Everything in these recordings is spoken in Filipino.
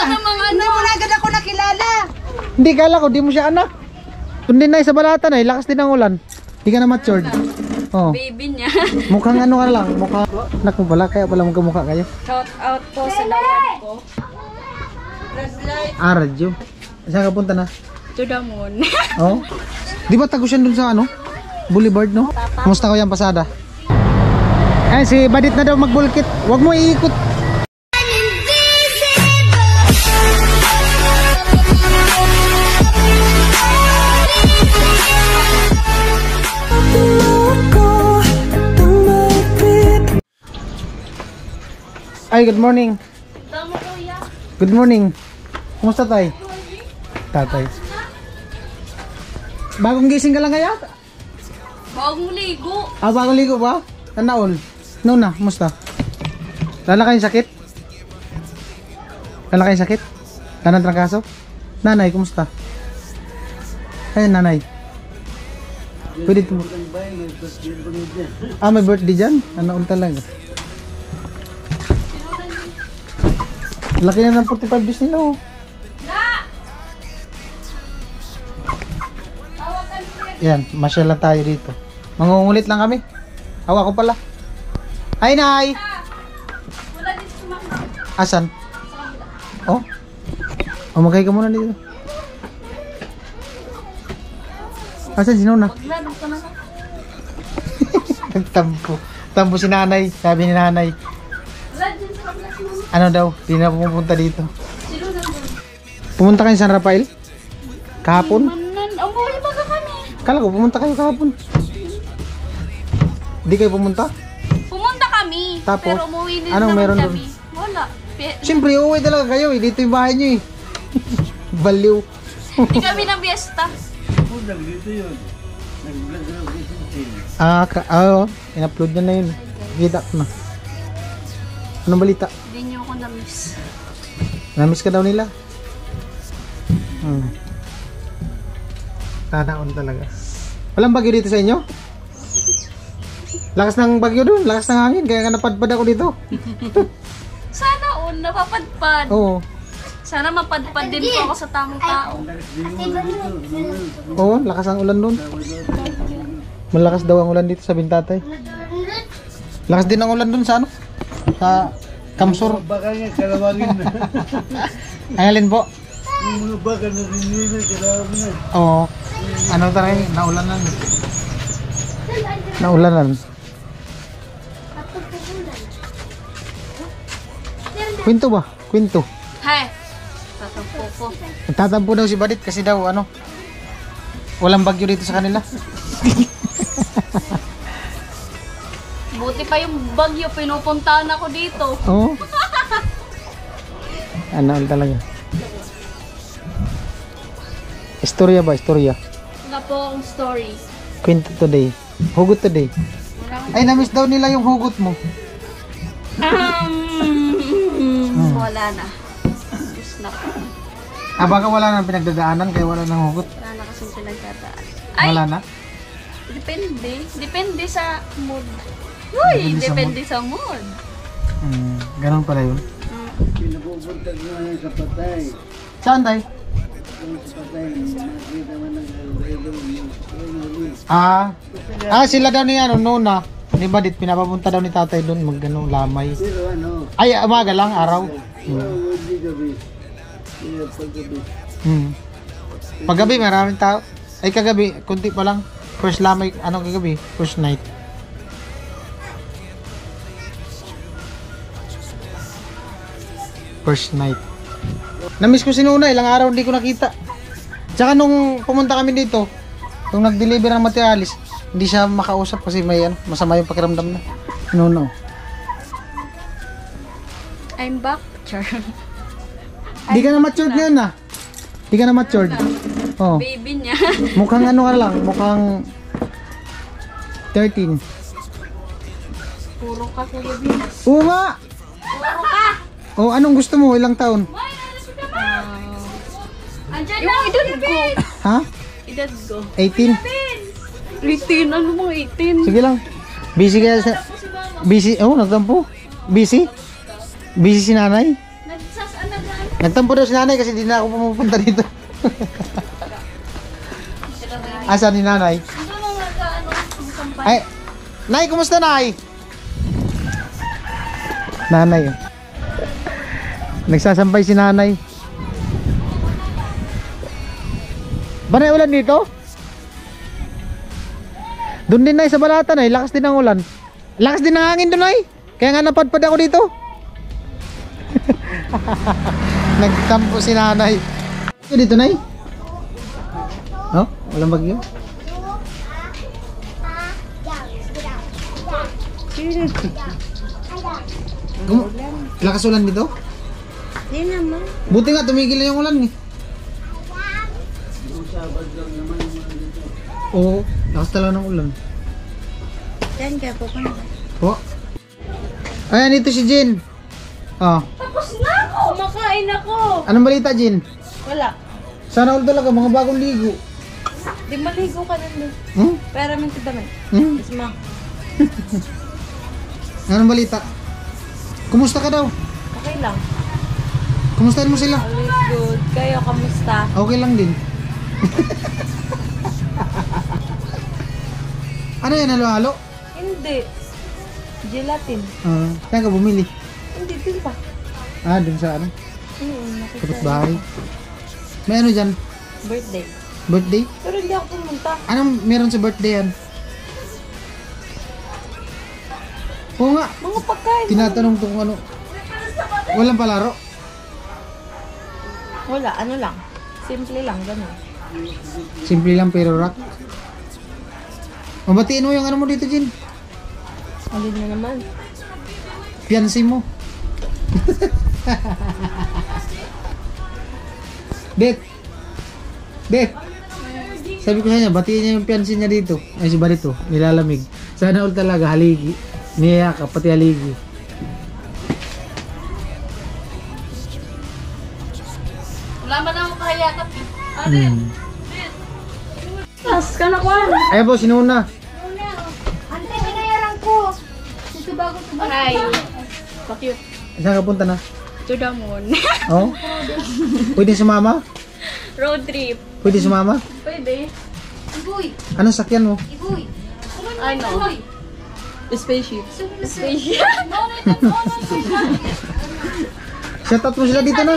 Hindi mo na agad ako nakilala. Hindi, kala ko, di mo siya anak. Kundi na sa balatan ay, lakas din ang ulan. Di ka na matured. Oh. Baby niya. Mukhang ano ka lang, mukhang anak mo pala, kaya pala magkamukha kayo. Shout out po sa lawan ko. Radyo. Saan ka punta na? To the moon. Oh. Di ba tago siya dun sa ano? Boulevard, no? Kumusta ko yan, pasada? Eh, si Badit na daw magbulkit. Huwag mo iikot. Ay, good morning. Good morning. Kumusta tay? Tatay. Bagong gising ka lang kaya? Bagong ligo. Ah, bagong ligo ba? Tanaon. No na, kumusta? Lala kayong sakit? Lala kayong sakit? Tanan trangkaso? Nanay, kumusta? Ayun, nanay. Pwede ito. Ah, may birthday dyan? Ano talaga? Laki na ng 45 days nila, oh. Yan, masyal lang tayo dito. Mangungulit lang kami. Awa ko pala. Ay, nay! Asan? Oh? Magkay ka muna dito. Asan si Nona? Nagtampo. Tampo si nanay. Sabi ni nanay. Ano daw? Di na pumunta dito. Pumunta kayo sa San Rafael? Kahapon? Umuwi ba kami? Kala ko pumunta kayo kahapon. Di kayo pumunta? Pumunta kami. Tapos? Pero umuwi din Anong naman meron kami. Wala. Siyempre, uuwi talaga kayo eh. Dito yung bahay nyo eh. Baliw. Hindi kami na biesta. Oo. In-upload na yun. Kita ko na. Anong balita? Hindi niyo ako na-miss. Na-miss ka daw nila. Tanaon talaga. Walang bagyo dito sa inyo? Lakas ng bagyo doon. Lakas ng hangin. Kaya nga napadpad ako dito. Sana napapadpad. Oo. Sana mapadpad din po ako sa tamang tao. Oo, lakas ang ulan doon. Malakas daw ang ulan dito sa Bintatay. Lakas din ang ulan doon sa ano? Sa Kamsur. Baka nga kalawangin na. Ay, alin po? Yung mga baka na rin na kalawangin na. Oo. Ano tayo? Naulanan. Naulanan. Kwento ba? Kwento. Hay! Tatampo ko. Tatampo daw si Badit kasi daw ano, walang bagyo dito sa kanila. Buti pa yung bagyo, pinupuntahan ako dito. Oo. Ano talaga. Istorya ba? Istorya. Wala po akong story. Kwento today. Hugot today. Ay, na-miss daw nila yung hugot mo. Wala na. Miss na ko. Ah, baka wala nang pinagdadaanan kaya wala nang hugot. Wala na kasing pinagdadaan. Ay! Wala na? Depende. Depende sa mood. Uy! Depende sa mood. Ganun pala yun. Pinapupunta ko na sa patay. Saan tayo? Sa patay, nakita mo ng Sila daw ni ano, Nona. Ni Badit, pinapapunta daw ni tatay doon mag ano, lamay. pero ano, Ay, umaga lang, araw. hindi gabi. Kaya paggabi. Paggabi, maraming tao. Ay, kagabi, kunti pa lang. First lamay, anong kagabi? First night. First night. Namiss ko si Nuna, ilang araw hindi ko nakita. Tsaka nung pumunta kami dito, nung nag-deliver ng materialis, hindi siya makausap kasi may ano, masama yung pakiramdam na. Nuna. I'm back. Char. Di ka na matured ngayon ah. Di ka na matured. Oh. Baby niya. Mukhang ano ka lang, mukhang 13. Puro ka, Kuya Binas. Oo nga! Puro ka! Oh, anong gusto mo? Ilang taon? Andyan na! Yung edad ko. Ha? Edad ko. 18? 18? Ano mga 18? Sige lang. Busy kaya sa... Busy? Oh, nagtampo. Busy? Busy si nanay? Nagsasanagaan Nagtampo daw si nanay kasi di na ako pumupunta dito. Asa ni nanay? Ano nung nagkaano? Ang sampay. Ay, nay, kumusta nay? Nanay. Oh. Nagsasampay si nanay. Ba na ulan dito? Doon din nay sa Balatan ay, lakas din ang ulan. Lakas din ang hangin doon ay. Kaya nga napadpad ako dito. Nagtampo si nanay. Dito nay? Oh, walang bagyo. Lakas ulan dito? Hindi naman. Buti nga tumigil na yung ulan eh. Oo, lakas talaga ng ulan. Diyan kaya pupunta. Po. Ayan, ito si Jin. Oh, Tapos na ako! Kumakain ako! anong balita Jin? Wala. Sana all talaga, mga bagong ligo. Di maligo ka na doon. Hmm? Pero man kita man. Hmm? Isma. Anong balita? Kumusta ka daw? Okay lang. Kumustahin mo sila? Always good. Kayo, kamusta? Okay lang din. Ano yan, halo-halo? Hindi. Gelatin. Saan ka bumili? Hindi din pa. Ah, dun sa ano? Nakita. Kapitbahay. May ano dyan? Birthday. Birthday? Pero hindi ako pumunta. Anong meron sa birthday yan? Oo nga, Mga pagkain. tinatanong ko kung ano. Walang palaro. Wala, ano lang. Simple lang, gano'n. Simple lang pero rock. Mabatiin mo yung ano mo dito, Jin. Alin na naman. Fiancé mo. Det. Det. Sabi ko sa kanya, batiin niya yung fiancé niya dito. Ay, si Barito, nilalamig. Sana all talaga, haligi. Niyayakap, pati haligi. Wala man ako kahayakap. Tas ka na kwan. Ay po, sinuna. Ante, binayaran ko. Ito bago ito. Hi. Pa-cute. Saan ka punta na? To the moon. Oh? Pwede sumama? Road trip. Pwede sumama? Pwede. Iboy. Anong sakyan mo? Iboy. Ano? Spaceship. Spaceship. Shoutout mo sila dito na.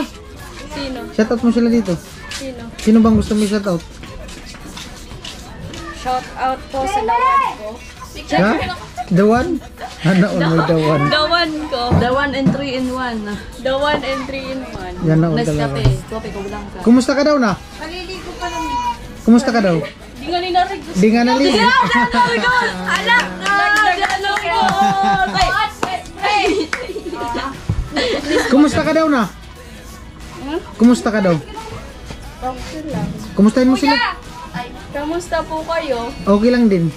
Sino? Shoutout mo sila dito. Sino? Sino bang gusto mo shoutout? Shout out po sa lawan ko. Ha? The one? Ano all may the one? The one ko. The 1 and 3 in 1. The 1 and 3 in 1. Yan na all talaga. Nescafe. Kopi ko lang ka. Kumusta ka daw na? Maliligo pa lang. Kumusta ka daw? Di nga ninarig. Di nga naligo. Alak na! Dialog ko! Kumusta ka daw na? Kumusta ka daw? Okay lang. Kumustahin mo sila? Kamusta po kayo? Okay lang din.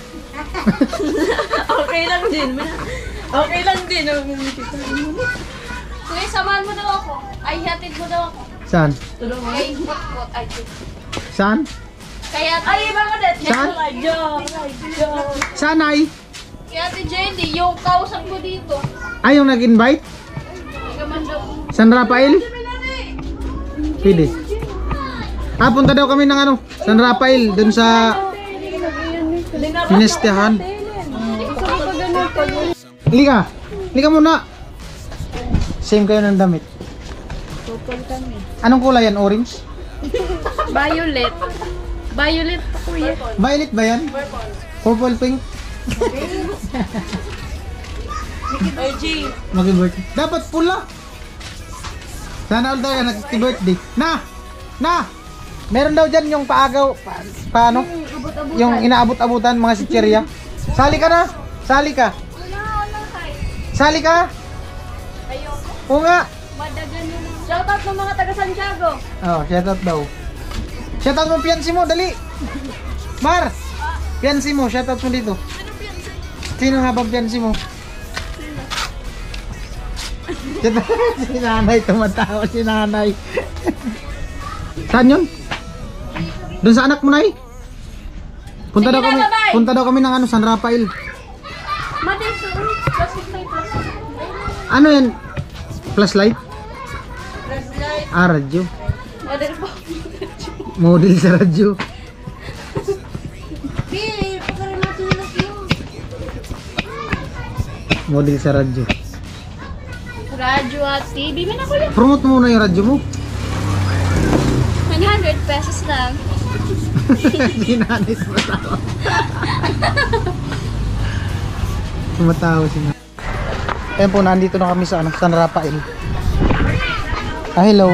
Okay lang din. Okay lang din. Kuya, samahan mo daw ako. Ay, hatid mo daw ako. Saan? Ay, what? Ay, Saan? kaya ay, bakit? Saan? Joke. Saan ay? Kaya Ate Jenny, yung kausap ko dito. Ay, yung nag-invite? Gaman daw. San Rafael? Pwede. Ah, punta daw kami ng ano, San Rafael, dun sa Pinestehan. Lika, lika muna. Same kayo ng damit. Anong kulay yan? Orange? Violet. Violet po, kuya. Violet ba yan? Purple, pink? Mag-birthday. Dapat pula. Sana all daw yan nag-birthday. Na! Meron daw dyan yung paagaw, paano? Yung inaabot-abutan mga sitcherya. Sali ka na! Sali ka! Sali ka! Oo nga! Shoutout ng mga taga Santiago. Oh, shoutout daw. Shoutout mo fiancé mo, dali! Mar! Fiancé mo, shoutout mo dito. Sino nga ba fiancé mo? Si nanay, tumatawa si nanay. Saan yun? Doon sa anak mo, Nay? Punta daw kami, punta daw kami ng ano, San Rafael. Ano yan? Flashlight? Flashlight, radyo. Model po. Model sa radyo. Pili, pagkaroon natin na yun. Model sa radyo. Radyo at TV. May nakulit. Promote mo muna yung radyo mo. 100 pesos lang. Ginanis mo tawa. Tumatawa siya. Ayan po, nandito na kami sa San Rafael. Hello.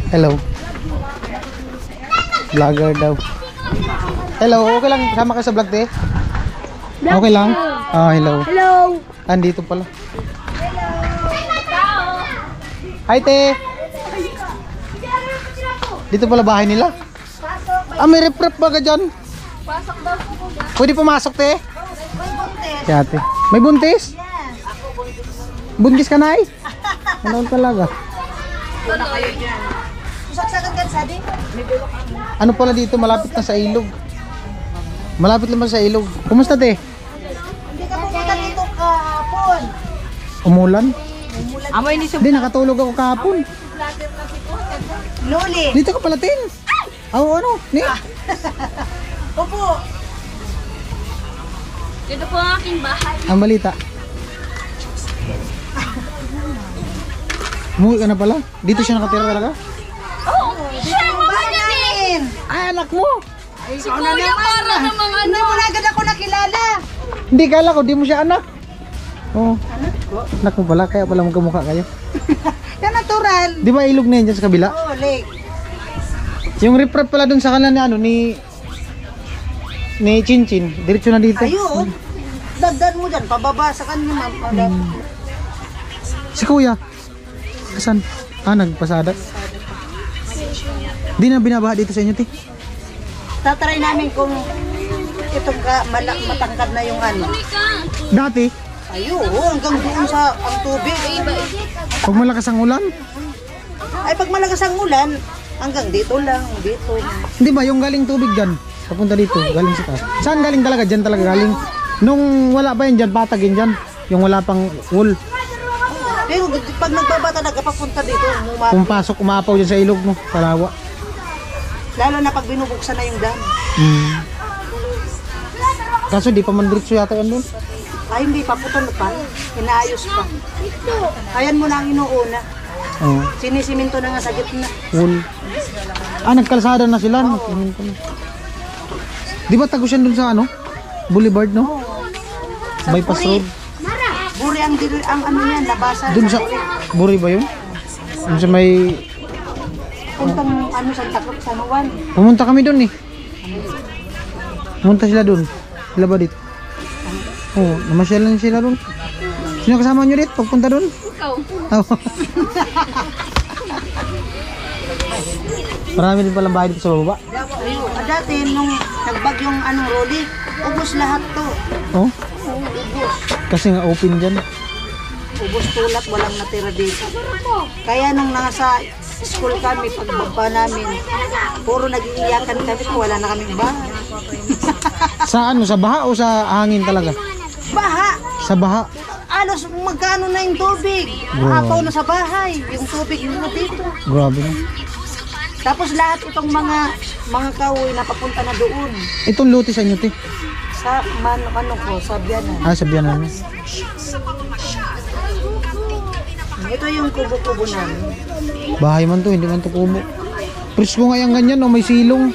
Hello. Vlogger daw. Hello, okay lang. Sama ka sa vlog, te? Okay lang? Hello. Hello. Andito pala. Hi, te. Dito pala bahay nila. May rep-rep ba ka dyan? Pasok daw po po. Pwede pumasok, te? Kaya, te. May buntis? Buntis ka na, Ano talaga? Usag-sagad ka sa din. Ano pala dito? Malapit na sa ilog. Malapit naman sa ilog. Kumusta, te? Hindi ka pumunta dito kahapon. Umulan? Amoy ni Hindi, nakatulog ako kahapon. Luli. Dito ka pala, tin. Ano? Ni? Opo. Dito po ang aking bahay. Ang balita. Umuwi ka na pala? Dito siya nakatira talaga? Dito yung bahay namin. Ay, anak mo! Si Kuya para namang Hindi mo na agad ako nakilala. Hindi, kala ko, di mo siya anak. Oo. Anak mo pala, kaya pala magkamukha kayo. Yan natural. Di ba ilog na yun dyan sa kabila? Oh, lake. Yung rip-rap pala dun sa kanan ni ni Chinchin. Diretso na dito. Ayun. Dagdan mo dyan. Pababa sa kanya, ma'am. Si Kuya. Asan? Nagpasada. Di na binabaha dito sa inyo, ti. Tatry namin kung itong matangkad na yung ano. Dati, Ayun, hanggang doon sa ang tubig. pag malakas ang ulan. Ay, pag malakas ang ulan, hanggang dito lang, dito. Hindi ba yung galing tubig dyan? Papunta dito, galing sa taas. Saan galing talaga? Dyan talaga galing. Nung wala pa yun dyan, patag yun dyan. Yung wala pang wool. Pero pag nagbabata, nagpapunta dito, Kung pasok, umaapaw dyan sa ilog mo. Kalawa. lalo na pag binubuksan na yung dam. Kaso di pa man diretso yata yan doon. Ay, hindi pa, putol pa. Inaayos pa. Ayan mo na ang inuuna. Oo. Sinisiminto na nga sa gitna. Wool. Nagkalsada na sila. Nagsiminto na. Di ba tagos yan doon sa Boulevard, no? Bypass Road. Buri ang ano yan, labasan. Doon sa Buri ba yun? Doon sa may... Puntang Santa Cruz, San Juan. Pumunta kami doon eh. Pumunta sila doon. Sila ba dito? Oo, namasyalan sila doon. Sino kasama nyo dito pagpunta doon? Ikaw. Oo. Marami din palang bahay dito sa baba. Ayun. Dati, nung nagbagyong Rolly, ubos lahat to. Oh? Kasi nga open dyan. Ubos tulak, walang natira dito. Kaya nung nasa school kami, pagbaba namin, puro nag-iiyakan kami kung wala na kaming bahay. Sa sa baha o sa hangin talaga? Baha! Sa baha. Alos magkano na yung tubig? Apaw na sa bahay, yung tubig mo dito. Grabe na. Tapos lahat itong mga kahoy na papunta na doon. Itong luti sa inyo, te. Sa sa Biyanan. Sa Biyanan. Ito yung kubo-kubo namin. Bahay man to, hindi man to kubo. Presko nga yung ganyan, may silong.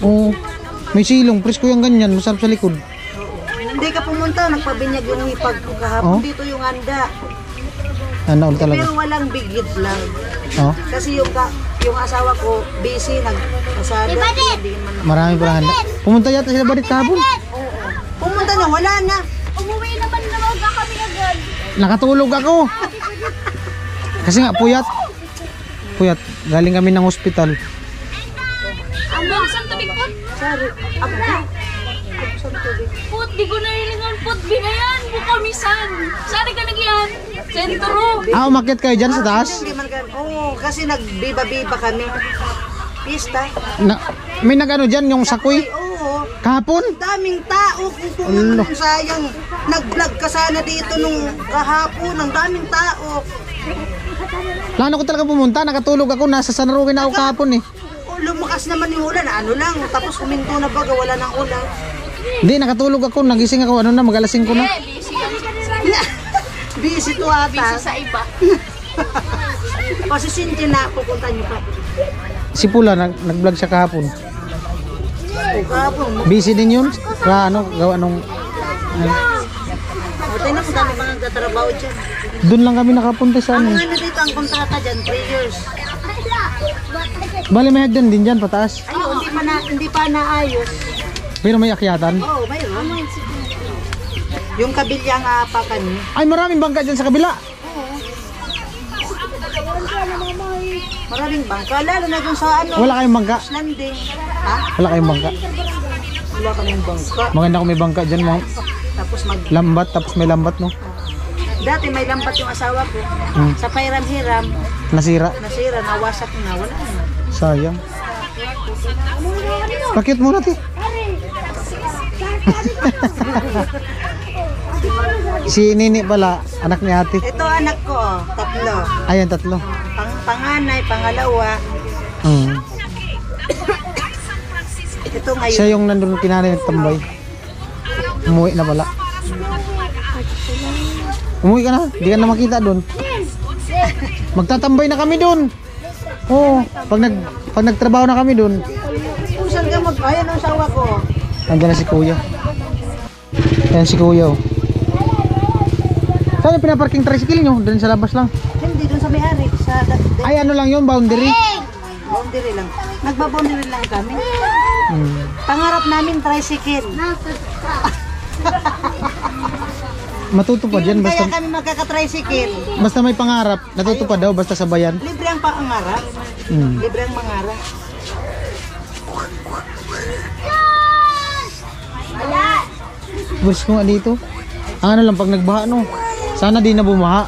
Oo. May silong, presko yung ganyan, masarap sa likod. Hindi ka pumunta, nagpabinyag yung ipag kahapon. Oh? Dito yung handa. All talaga. Pero walang bigid lang. Oh? Kasi yung asawa ko, busy, nagpasada. Hindi man. Marami pa handa. Pumunta yata sila Badit kahapon. Oo. Pumunta na, wala na. Umuwi naman kami agad. Nakatulog ako. Kasi nga, puyat. Puyat. Galing kami ng hospital. Hanggang saan tubig pot? Sorry. Ako na. Pot, di ko narilingan pot. Binayan mo kami san. Saan ka nagyan? Sentro. Umakyat kayo dyan sa taas? Hindi man ganun. Oo, kasi nagbiba-biba kami. Pista. May nag-ano dyan, yung sakoy. Oo. Kahapon? Daming tao kung pumunta sayang. Nag-vlog ka sana dito nung kahapon. Ang daming tao. Plano ko talaga pumunta, nakatulog ako, nasa San Roque na ako kahapon eh. Oh, lumakas naman yung ulan, ano lang, tapos huminto na baga, wala nang ulan. Hindi, nakatulog ako, nagising ako, ano na, mag-alas 5 na. Busy kami. Busy to ata. Busy sa iba. O si Cynthia na, pupunta niyo pa. Si Pula, nag-vlog siya kahapon. O kahapon, Busy din yun. Gawa nung... o tayo na kung dami mga nagtatrabaho dyan. Doon lang kami nakapunta sa Ang ano. ano dito, ang kontrata dyan, 3 years. Bali may hagdan din dyan, pataas. Ay, hindi pa naayos. Pero may akyatan. Oo, mayroon. Yung kabilyang apakan niyo. Ay, maraming bangka dyan sa kabila. Maraming bangka, lalo na dun sa ano, Wala kayong bangka. landing. Ha? Wala kayong bangka. Wala kaming bangka. Maganda kung may bangka dyan, mga Tapos lambat, tapos may lambat, no? dati may lampat yung asawa ko. Hmm. Sa pairam-hiram, Nasira. nasira, nawasak na, wala na. Sayang. Pakit mo natin. Si Nini pala, anak ni ate. Ito anak ko, oh, 3. Ayan, 3. Panganay, pangalawa. Hmm. Ito ngayon. Siya yung nandun kinanay nagtambay. Umuwi na pala. Umuwi ka na, di ka na makita doon. Magtatambay na kami doon. Oo, pag nagtrabaho na kami doon. Kung saan ka ayan ang asawa ko. Nandiyan na si Kuya. Ayan si Kuya. Oh. Saan yung pinaparking tricycle nyo? Doon sa labas lang. Hindi, dun sa may-ari. Ay, ano lang yun, boundary. Boundary lang. Nagbaboundary lang kami. Hmm. Pangarap namin tricycle. Matutupad yan, Kaya basta, kami magkaka-tricycle. basta may pangarap. Natutupad daw, basta sabayan. Libre ang pangarap. Hmm. Libre ang mangarap. Bus ko nga dito. Ang ano lang, pag nagbaha, no? Sana di na bumaha.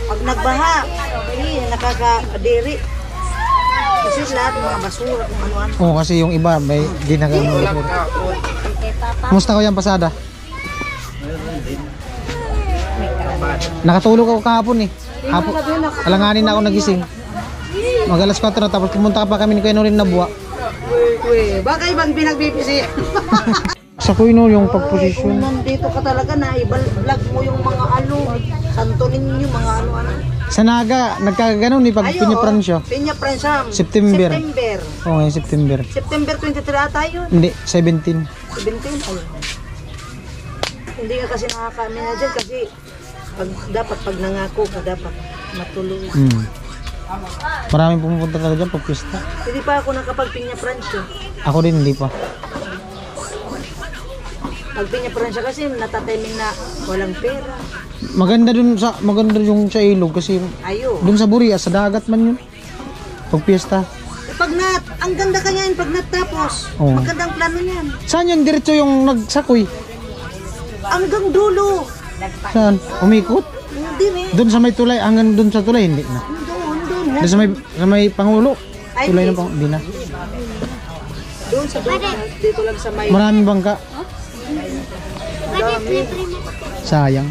Pag nagbaha, nakakadiri. Kasi lahat ng mga basura, kung ano-ano. Oo, kasi yung iba, may ginagano. Kumusta ko yan, pasada? Nakatulog ako kahapon eh. Alanganin na ako nagising. Mag alas 4 na, tapos pumunta pa kami ni Kuya Norin na buwa. Uy, baka ibang pinagbibisi. Sa Kuya Nor yung pagposisyon. Kung nandito ka talaga na, i-vlog mo yung mga ano, santo ninyo, mga ano-ano. Sa Naga, nagkagano'n eh, pag Piña Francia. Piña Francia. September. September. Oo, ngayon September. September 23 ata yun. Hindi, 17. 17. Ayun. Hindi ka kasi nakakaamin na dyan kasi pag nangako ka dapat matuloy. Hmm. Maraming pumupunta talaga dyan pag pista. Hindi pa ako nakapag-Piña Francia. Ako din, hindi pa. Pag Piña Francia kasi natatiming na walang pera. Maganda yung sa ilog kasi Ayo. dun sa Burias, sa dagat man yun. Pag piyesta. Ang ganda kanya yun pag natapos. Oo. Magandang plano niyan. Saan yung diretso yung nagsakoy? Hanggang dulo. Saan? Umikot? Hindi rin. Doon sa may tulay, hanggang doon sa tulay, hindi na. Doon. Doon sa may Pangulo. Ay, Tulay hindi. ng Pangulo, hindi na. Doon sa doon. Dito lang sa may Maraming bangka. dami. Sayang.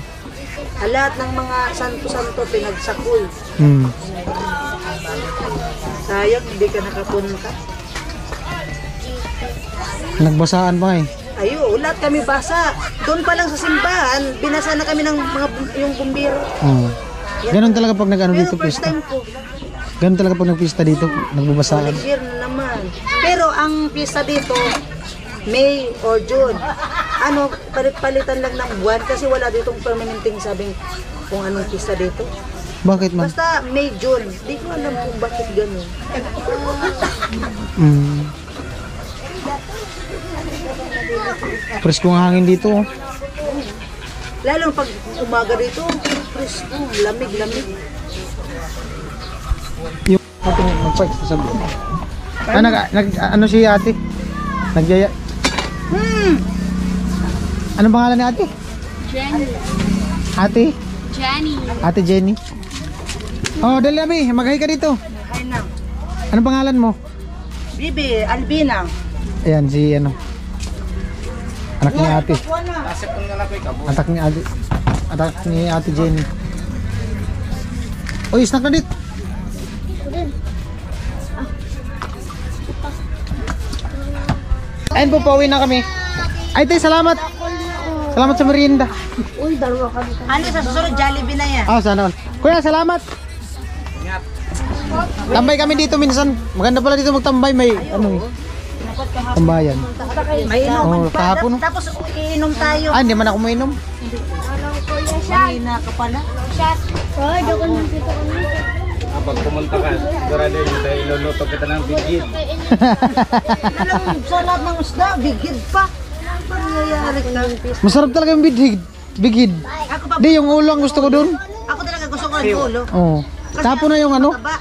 Lahat ng mga santo-santo pinagsakoy. Hmm. Sayang, hindi ka nakapunta. Nagbasaan pa eh. Ayo, lahat kami basa. Doon pa lang sa simbahan, binasa na kami ng yung bumbiro. Oo. Ganon talaga pag nag-ano Pero dito first pista. time ko, Ganon talaga pag nagpista dito, nagbabasaan. next year na naman. Pero ang pista dito, May or June. Ano, palit-palitan lang ng buwan kasi wala ditong permanenteng sabing kung anong pista dito. Bakit man? Basta May, June. Di ko alam kung bakit ganun. Hmm. Presko ng hangin dito. Oh. Lalo pag umaga dito, presko, lamig-lamig. Yung ating mag-fight sa sabi. Ano si ate? Nagyaya. Anong pangalan ni ate? Jenny. Ate? Jenny. Ate Jenny. Oh, dali Abi, mag-hi ka dito. Ay na. Anong pangalan mo? Bibi, Albina. Ayan si ano. Anak ni ate. Wala. Anak ni ate. Anak ni ate Jenny. Oy, snack na dit. Ayun po, pauwi na kami. Ay, tay, salamat. Salamat sa merienda. Ano sa susunod, Jollibee na yan. Ah, sana all. Kuya, salamat. Tambay kami dito minsan. Maganda pala dito magtambay. May ano eh. Tambayan. May inuman Oh, pa. kahapon, no? Tapos iinom tayo. Ah, hindi man ako mainom. Mahina ka pala. Kapag pumunta ka, sigurado yun tayo iluluto kita ng bigid. Alam, sa lahat ng isda, bigid pa. Ano nangyayari ka? Masarap talaga yung bidhig. Bigid. Ako pa, Di, yung ulo ang gusto ko dun. ako talaga gusto ko ng ulo. Oh. Tapo na yung ano. Mataba.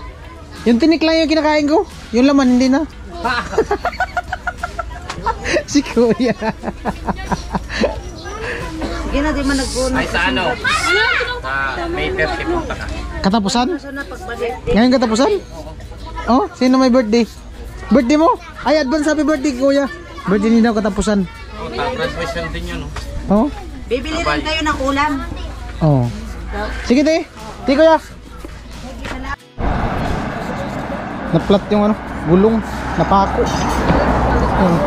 Yung tinik lang yung kinakain ko. Yung laman, hindi na. Si Kuya. Sige na, di man nagpuno. Ay sa ano? Sa May 30 punta ka. Katapusan? So na pagbalik. Ngayon katapusan? Oh, sino may birthday? Birthday mo? Ay, advance happy birthday, Kuya. Birthday niya daw katapusan. O, graduation din yun, no? Oh? Bibili rin kayo ng ulam. Oh. Sige, te. Te, Kuya. Naplat yung ano, gulong, napako. Oh.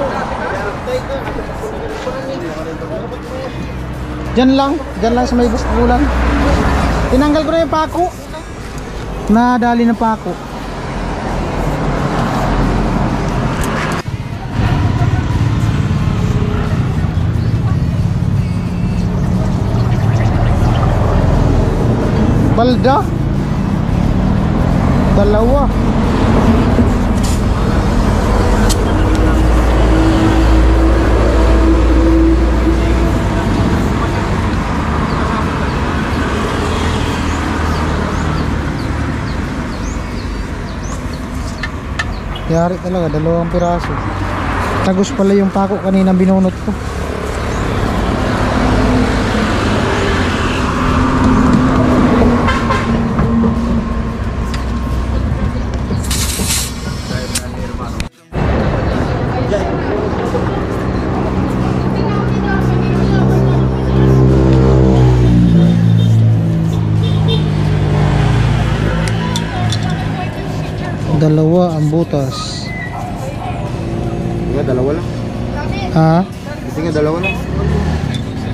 Diyan lang sa may gusto ulan. Tinanggal ko na yung pako. Nadali na pako. Balda. Dalawa. Yari talaga, 2 piraso. Tagos pala yung pako kanina binunot ko. Dalawa ang butas. Nga, dalawa lang. Ha? Hindi nga, dalawa lang.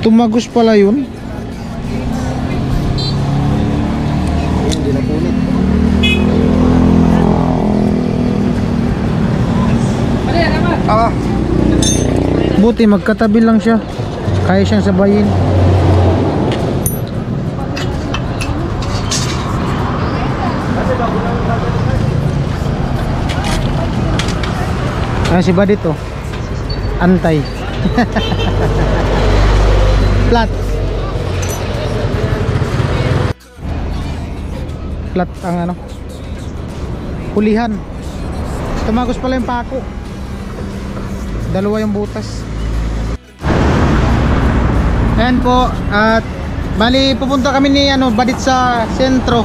Tumagos pala yun. Hindi na punit. Buti magkatabi lang siya. Kaya siyang sabayin. Ah, si Badit oh. Antay. Flat. Flat ang ano. Hulihan. Tumagos pala yung pako. Dalawa yung butas. Ayan po. At bali pupunta kami ni ano, Badit sa sentro.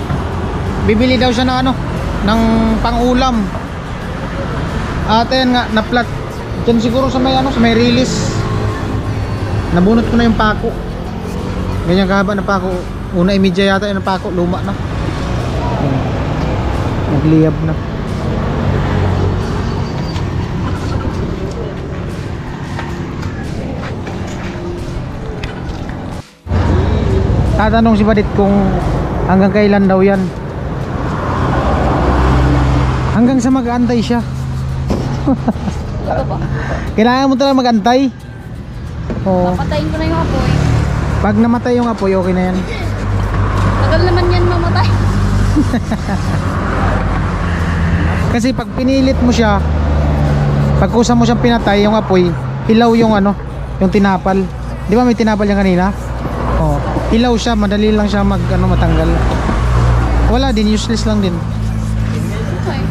Bibili daw siya ng ano, ng pangulam. At ayan nga, na-flat. Diyan siguro sa may ano, sa may release. Nabunot ko na yung pako. Ganyan kahaba na pako. 1:30 yata yung pako, luma na. Nagliyab na. Tatanong si Badit kung hanggang kailan daw yan. Hanggang sa mag-aantay siya. Kailangan mo talaga mag-antay. Oo. Papatayin ko na yung apoy. Pag namatay yung apoy, okay na yan. Tagal naman yan mamatay. Kasi pag pinilit mo siya, pag kusa mo siyang pinatay, yung apoy, ilaw yung ano, yung tinapal. Di ba may tinapal yan kanina? Oo. Ilaw siya, madali lang siya mag, ano, matanggal. Wala din, useless lang din. Okay.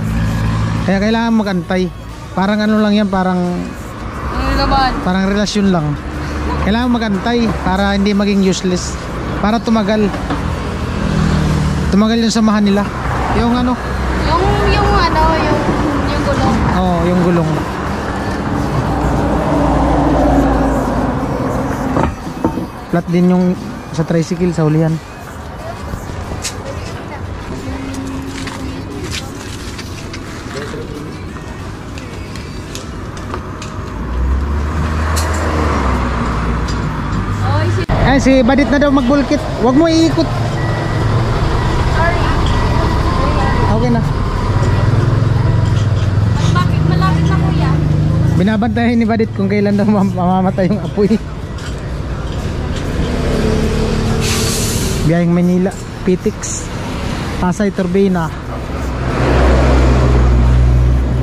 Kaya kailangan mag-antay. Parang ano lang yan, parang Ano naman? parang relasyon lang. Kailangan mag-antay para hindi maging useless. Para tumagal. Tumagal yung samahan nila. Yung ano, Yung ano, yung gulong. oh, yung gulong. Flat din yung sa tricycle sa hulihan. Ay, si Badit na daw magbulkit. Huwag mo iikot. Okay na. Bakit malapit na kuya? Binabantayan ni Badit kung kailan daw mamamatay yung apoy. Biyaheng Manila, Pitix, Pasay, Turbina.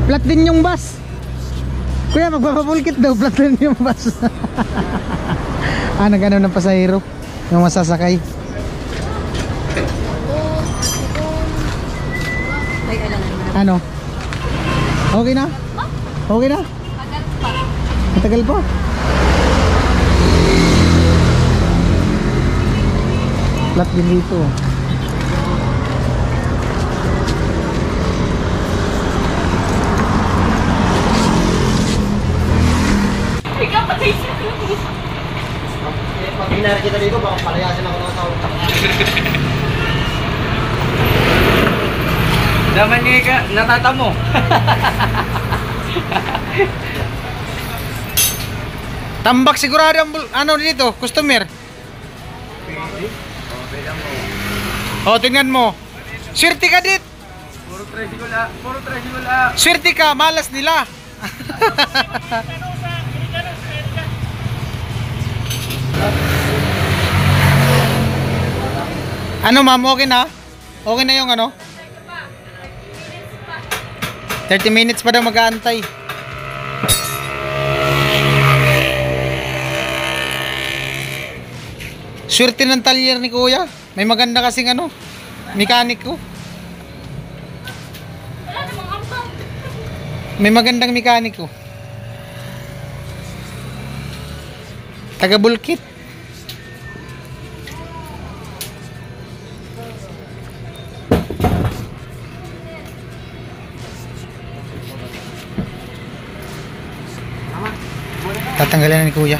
Flat din yung bus. Kuya, magpapabulkit daw, flat din yung bus. Nagano ng pasahero, yung masasakay. Ano? Okay na? Okay na? Matagal pa. Flat din dito. Ikaw patay siya. Pag hinari kita dito, baka palayasin ako ng asawa. Naman niya ka, natatamo. Tambak sigurado ang ano dito, customer. Oh, tingnan mo. Swerte ka dit. Puro tricycle ah. Swerte ka, malas nila. Ano ma'am, okay na? Okay na yung ano? 30 minutes pa daw mag-aantay. Swerte ng talyer ni kuya. May maganda kasing ano, mekaniko. Wala namang ambang. May magandang mekaniko. Taga Bulkit. Tatanggalin na ni kuya.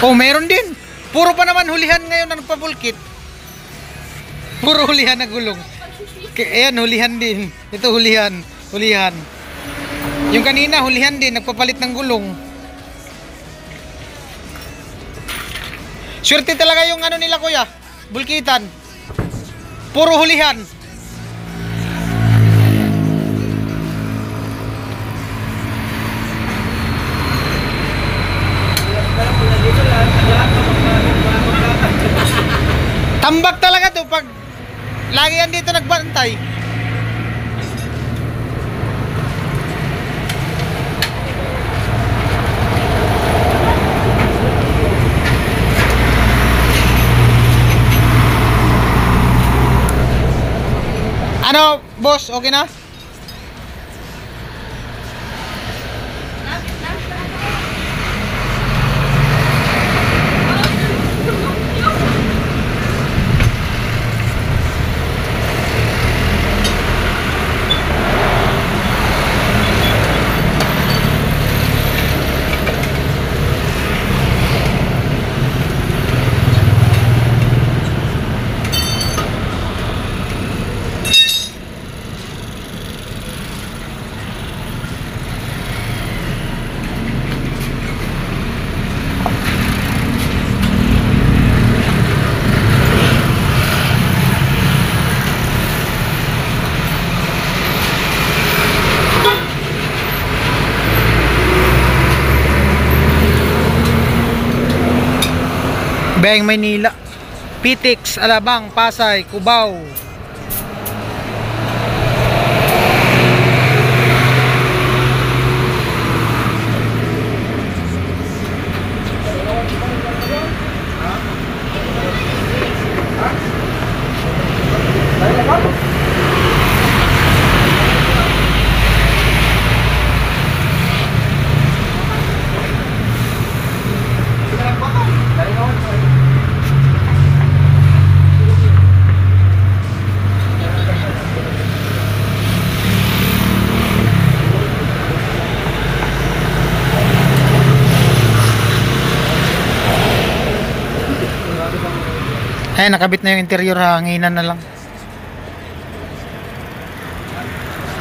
Oh, meron din. Puro pa naman hulihan ngayon na nagpapulkit. Puro hulihan na gulong. Ayan, hulihan din. Ito hulihan. Hulihan. Yung kanina, hulihan din. Nagpapalit ng gulong. Swerte talaga yung ano nila kuya. Bulkitan. Puro hulihan. Tambak talaga to pag lagi yan dito nagbantay. Ano, boss, okay na? Biyaheng Maynila, Pitix, Alabang, Pasay, Cubao. Nakabit na yung interior, hanginan na lang.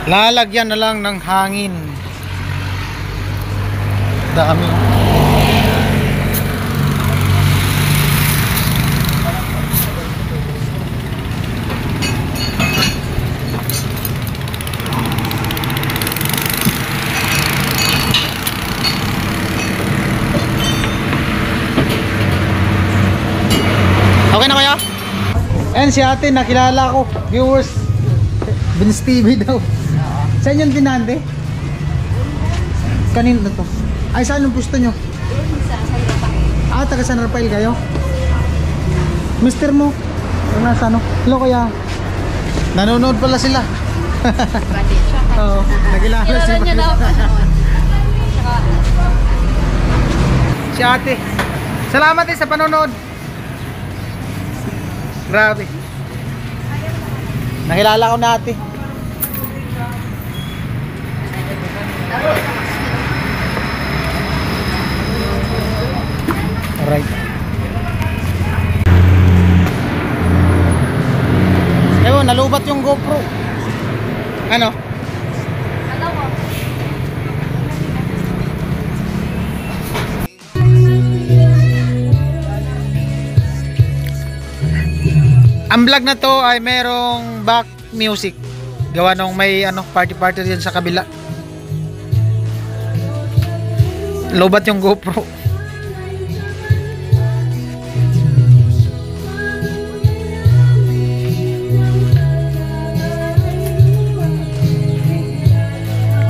Lalagyan na lang ng hangin. Dami. Okay na kaya? Ayan si ate, nakilala ko. Viewers. Vince TV daw. Saan yung tinante? Kanino to? Ay, saan yung gusto nyo? Ah, taga San Rafael kayo? Mister mo? Yung nasa ano? Hello kuya. Nanonood pala sila. Oo, nakilala Kilala niya daw. Si ate. Salamat sa panonood. Grabe. Nakilala ko na ate. Alright. Ewan, nalubat yung GoPro. Ano? Ang vlog na to ay merong back music. Gawa nung may party din sa kabila. Lobat yung GoPro.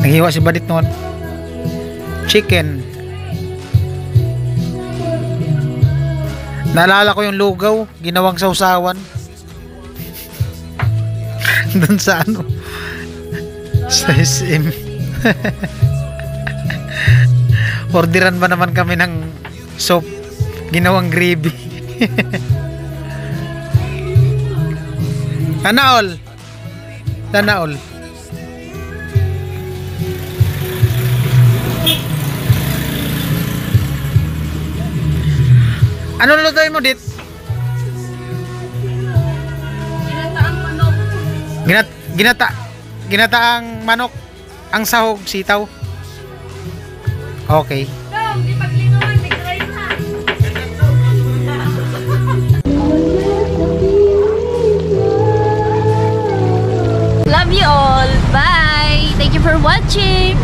Naghiwa si Badit noon. Chicken. Naalala ko yung lugaw, ginawang sausawan. Doon sa sa SM. Orderan ba naman kami ng soup, ginawang gravy. Sana all. Ano lulutuin mo, Dit? Ginataang manok, ang sahog, sitaw. Okay. Love you all. Bye. Thank you for watching.